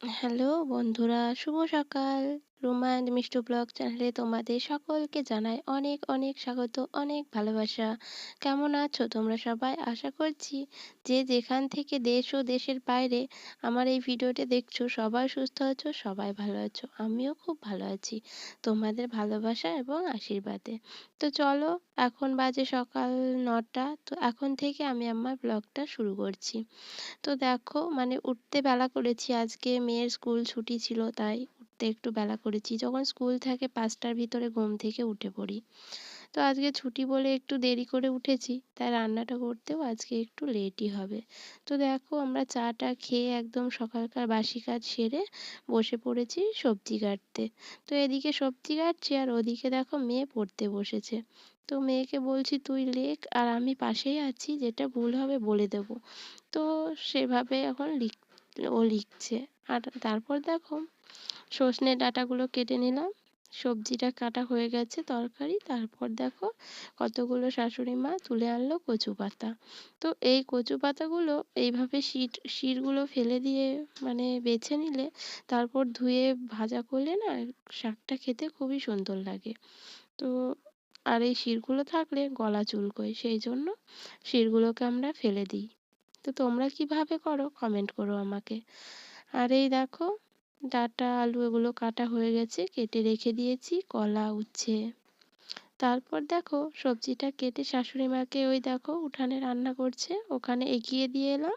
Hello বন্ধুরা, শুভ সকাল। Ruma and Mishtu blog চ্যানেলে তোমাদের সকলকে জানাই অনেক অনেক স্বাগত, অনেক ভালোবাসা। কেমন আছো তোমরা সবাই? আশা করছি যে যেখান থেকে দেশ ও দেশের বাইরে আমার এই ভিডিওটি দেখছো সবাই সুস্থ আছো, সবাই ভালো আছো। আমিও খুব ভালো আছি তোমাদের ভালোবাসা এবং আশীর্বাদে। তো চলো, এখন বাজে সকাল 9টা। তো এখন থেকে আমি আমার ব্লগটা শুরু করছি। তো দেখো, উঠতে বেলা করেছি, আজকে মেয়ের স্কুল ছুটি ছিল তাই উঠতে একটু বেলা করেছি। যখন স্কুল থাকে 5টার ভিতরে ঘুম থেকে উঠে পড়ি। তো আজকে ছুটি বলে একটু দেরি করে উঠেছি, তাই রান্নাটা করতেও আজকে একটু লেটই হবে। তো দেখো, আমরা চাটা খেয়ে একদম সকালকার বাসি কাজ সেরে বসে পড়েছি সবজি কাটতে। তো এদিকে সবজি কাটছি আর ওদিকে দেখো মেয়ে পড়তে বসেছে। তো মেয়েকে বলছি তুই লেখ আর আমি পাশেই আছি, যেটা ভুল হবে বলে দেবো। তো সেভাবে এখন ও লিখছে। আর তারপর দেখো, সজনে ডাঁটাগুলো কেটে নিলাম। সবজিটা কাটা হয়ে গেছে, তরকারি। তারপর দেখো কতগুলো শাশুড়ি মা তুলে আনলো কচু পাতা। তো এই কচু পাতাগুলো এইভাবে শিরগুলো ফেলে দিয়ে বেছে নিলে, তারপর ধুয়ে ভাজা করলে না শাকটা খেতে খুবই সুন্দর লাগে। তো আর এই শিরগুলো থাকলে গলা চুলকোয়, সেই জন্য শিরগুলোকে আমরা ফেলে দিই। তো তোমরা কিভাবে করো কমেন্ট করো আমাকে। আর এই দেখো, ডাঁটা আলু এগুলো কাটা হয়ে গেছে, কেটে রেখে দিয়েছি, কলা উচ্ছে। তারপর দেখো সবজিটা কেটে শাশুড়ি মাকে ওই দেখো উঠানে রান্না করছে, ওখানে এগিয়ে দিয়ে এলাম।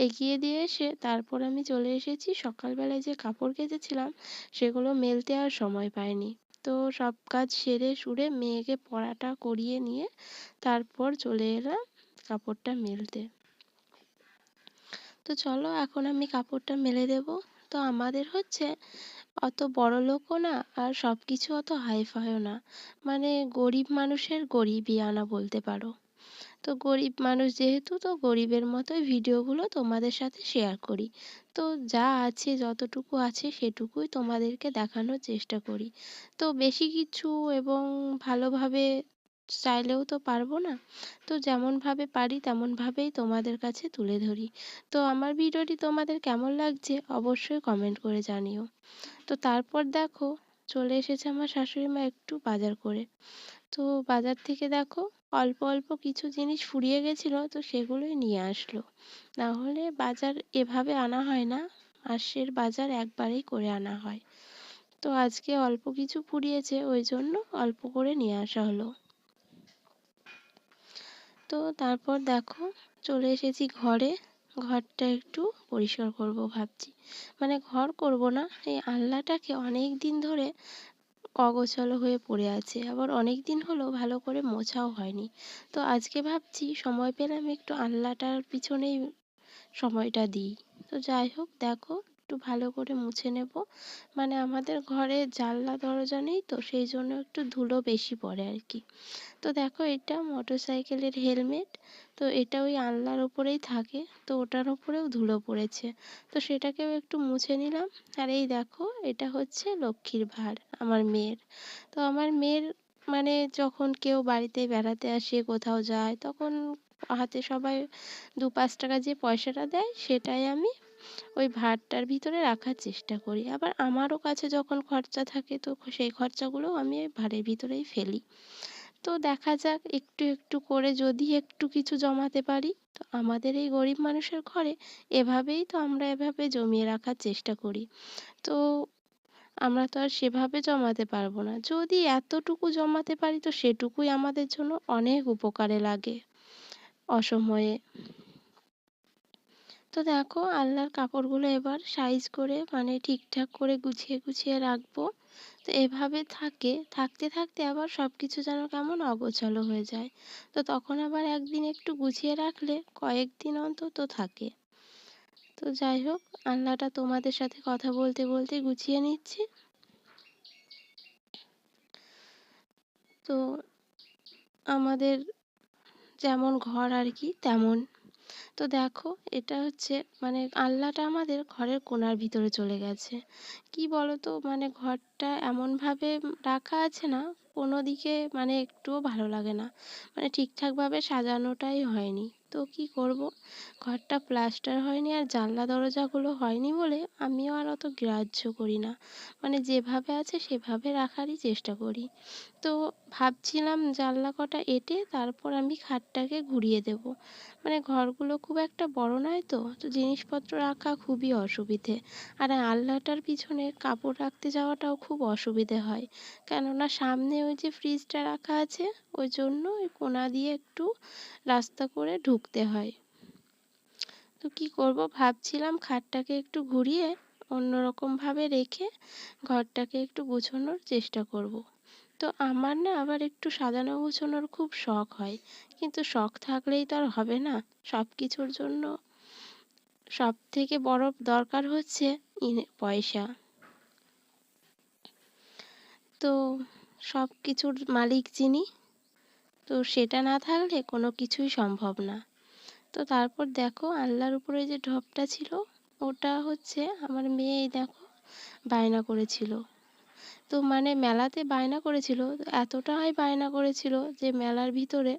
এগিয়ে দিয়ে এসে তারপর আমি চলে এসেছি, সকালবেলায় যে কাপড় কেচেছিলাম সেগুলো মেলতে আর সময় পাইনি। তো সব কাজ সেরে সুরে মেয়েকে পড়াটা করিয়ে নিয়ে তারপর চলে এলাম কাপড়টা মেলতে। তো চলো, এখন আমি কাপড়টা মেলে দেবো। তো আমাদের হচ্ছে অত বড়লোকও না, আর সব কিছু অত হাইফাইও না। গরিব মানুষের গরিবই আনা বলতে পারো। তো গরিব মানুষ যেহেতু, তো গরিবের মতোই ভিডিওগুলো তোমাদের সাথে শেয়ার করি। তো যা আছে, যতটুকু আছে সেটুকুই তোমাদেরকে দেখানোর চেষ্টা করি। তো বেশি কিছু এবং ভালোভাবে চাইলেও তো পারবো না। তো যেমনভাবে পারি তেমনভাবেই তোমাদের কাছে তুলে ধরি। তো আমার ভিডিওটি তোমাদের কেমন লাগছে অবশ্যই কমেন্ট করে জানিও। তো তারপর দেখো, চলে এসেছে আমার শাশুড়ি মা একটু বাজার করে। তো বাজার থেকে দেখো অল্প অল্প কিছু জিনিস ফুরিয়ে গেছিল, তো সেগুলোই নিয়ে আসলো। না হলে বাজার এভাবে আনা হয় না, মাসের বাজার একবারেই করে আনা হয়। তো আজকে অল্প কিছু ফুরিয়েছে, ওই জন্য অল্প করে নিয়ে আসা হলো। তো তারপর দেখো, চলে এসেছি ঘরে। ঘরটা একটু পরিষ্কার করব ভাবছি। ঘর করব না, এই আলনাটাকে অনেক দিন ধরে অগোছালো হয়ে পড়ে আছে, আবার অনেক দিন হলো ভালো করে মোছাও হয়নি। তো আজকে ভাবছি সময় পেলে আমি একটু আলনাটার পিছনেই সময়টা দিই। তো যাই হোক, দেখো একটু ভালো করে মুছে নেব। আমাদের ঘরে জানলা দরজা নেই, তো সেই জন্য একটু ধুলো বেশি পড়ে আর কি। তো দেখো, এটা মোটরসাইকেলের হেলমেট। তো এটা ওই আলনার উপরেই থাকে, তো ওটার উপরেও ধুলো পড়েছে। তো সেটাকেও একটু মুছে নিলাম। আর এই দেখো, এটা হচ্ছে লক্ষ্মীর ভাঁড় আমার মেয়ের। তো আমার মেয়ের যখন কেউ বাড়িতে বেড়াতে আসে, কোথাও যায়, তখন হাতে সবাই 2-5 টাকা যে পয়সাটা দেয়, সেটাই আমি ওই ভাঁড়টার ভিতরে রাখার চেষ্টা করি। আবার আমারও কাছে যখন খরচা থাকে, তো সেই খরচাগুলোও আমি ওই ভাঁড়ের ভিতরেই ফেলি। তো দেখা যাক, একটু একটু করে যদি একটু কিছু জমাতে পারি। তো আমাদের এই গরিব মানুষের ঘরে এভাবেই তো আমরা এভাবে জমিয়ে রাখার চেষ্টা করি। তো আমরা তো আর সেভাবে জমাতে পারবো না, যদি এতটুকু জমাতে পারি তো সেটুকুই আমাদের জন্য অনেক উপকারে লাগে অসময়ে। তো দেখো, আলনার কাপড়গুলো এবার সাইজ করে ঠিকঠাক করে গুছিয়ে গুছিয়ে রাখবো। তো এভাবে থাকতে থাকতে আবার সব কিছু যেন কেমন অগোছালো হয়ে যায়। তো তখন আবার একদিন একটু গুছিয়ে রাখলে কয়েকদিন অন্তত থাকে। তো যাই হোক, আলনাটা তোমাদের সাথে কথা বলতে বলতে গুছিয়ে নিচ্ছি। তো আমাদের যেমন ঘর আর কি তেমন। তো দেখো, এটা হচ্ছে আলনাটা আমাদের ঘরের কোণার ভিতরে চলে গেছে। কি বলতো, ঘরটা এমনভাবে রাখা আছে না, কোনো দিকে একটুও ভালো লাগে না, ঠিকঠাকভাবে সাজানোটাই হয়নি। তো কি করব, ঘরটা প্লাস্টার হয়নি আর জানলা দরজাগুলো হয়নি বলে আমিও আর অত গ্রাহ্য করি না, মানে যেভাবে আছে সেভাবে রাখারই চেষ্টা করি। তো ভাবছিলাম জানলা কটা এঁটে তারপর আমি খাটটাকে ঘুরিয়ে দেব। মানে ঘরগুলো খুব একটা বড় নয়, তো তো জিনিসপত্র রাখা খুবই অসুবিধে। আর আলনাটার পিছনে কাপড় রাখতে যাওয়াটাও খুব অসুবিধে হয়, কেননা সামনে ওই যে ফ্রিজটা রাখা আছে, ওই জন্য ওই কোণা দিয়ে একটু রাস্তা করে ঢুকতে হয়। তো কি করব, ভাবছিলাম খাটটাকে একটু ঘুরিয়ে অন্যরকম ভাবে রেখে ঘরটাকে একটু গোছানোর চেষ্টা করব। তো আমার না আবার একটু সাজানো গোছানোর খুব শখ হয়, কিন্তু শখ থাকলেই তো আর হবে না। সব কিছুর জন্য সব থেকে বড় দরকার হচ্ছে পয়সা। তো সব কিছুর মালিক যিনি, তো সেটা না থাকলে কোনো কিছুই সম্ভব না। তো তারপর দেখো আলনার উপরে যে ঢপটা ছিল, ওটা হচ্ছে আমার মেয়ে, এই দেখো বায়না করেছিল। তো মানে মেলাতে বায়না করেছিল, তো এতটাই বায়না করেছিল যে মেলার ভিতরে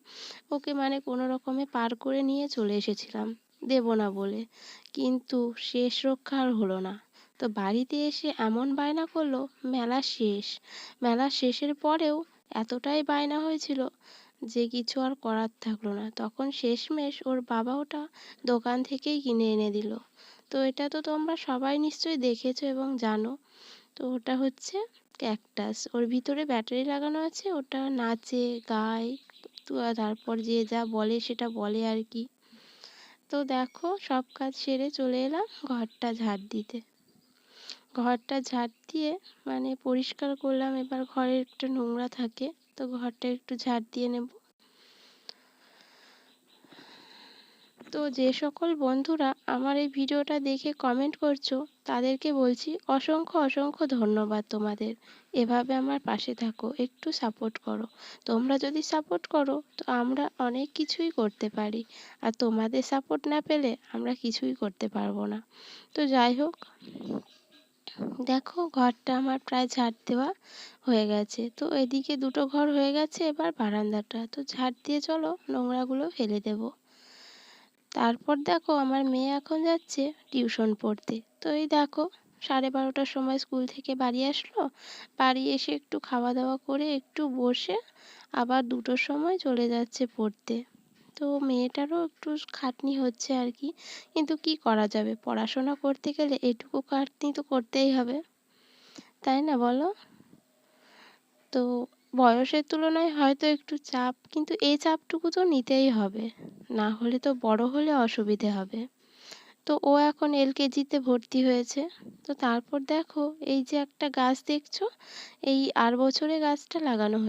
ওকে মানে কোনো রকমে পার করে নিয়ে চলে এসেছিলাম দেব না বলে, কিন্তু শেষ রক্ষা আর হলো না। তো বাড়িতে এসে এমন বায়না করলো, মেলা শেষ। মেলা শেষের পরেও এতটাই বায়না হয়েছিল যে কিছু আর করার থাকলো না। তখন শেষমেশ ওর বাবা ওটা দোকান থেকেই কিনে এনে দিল। তো এটা তো তোমরা সবাই নিশ্চয়ই দেখেছো এবং জানো। তো ওটা হচ্ছে ক্যাকটাস, ওর ভিতরে ব্যাটারি লাগানো আছে, ওটা নাচে গায়। তো তারপর যে যা বলে সেটা বলে আর কি। তো দেখো সব কাজ সেরে চলে এলাম ঘরটা ঝাড় দিতে। ঘরটা ঝাড় দিয়ে মানে পরিষ্কার করলাম, এবার ঘরে একটা নোংরা থাকে, তো ঘরটা একটু ঝাড় দিয়ে নেব। তো যে সকল বন্ধুরা আমার এই ভিডিওটা দেখে কমেন্ট করছো, তাদেরকে বলছি অসংখ্য অসংখ্য ধন্যবাদ তোমাদের। এভাবে আমার পাশে থাকো, একটু সাপোর্ট করো। তোমরা যদি সাপোর্ট করো তো আমরা অনেক কিছুই করতে পারি, আর তোমাদের সাপোর্ট না পেলে আমরা কিছুই করতে পারবো না। তো যাই হোক, দেখো ঘরটা আমার প্রায় ঝাড় দেওয়া হয়ে গেছে। তো এদিকে দুটো ঘর হয়ে গেছে, এবার বারান্দাটা তো ঝাড় দিয়ে চলো নোংরাগুলো ফেলে দেবো। তারপর দেখো আমার মেয়ে এখন যাচ্ছে টিউশন পড়তে। তো এই দেখো 12:30টার সময় স্কুল থেকে বাড়ি আসলো, বাড়ি এসে একটু খাওয়া দাওয়া করে একটু বসে আবার 2টোর সময় চলে যাচ্ছে পড়তে। তো মেয়েটারও একটু খাটনি হচ্ছে আর কি, কিন্তু কি করা যাবে, পড়াশোনা করতে গেলে এটুকু খাটনি তো করতেই হবে, তাই না বলো? তো বয়সের তুলনায় হয়তো একটু চাপ, কিন্তু এই চাপটুকু তো নিতেই হবে, না হলে তো বড় হলে অসুবিধে হবে। তো ও এখন এলকেজিতে ভর্তি হয়েছে। তো তারপর দেখো এই যে একটা গাছ দেখছো, এই আর বছরে গাছটা লাগানো হয়েছে।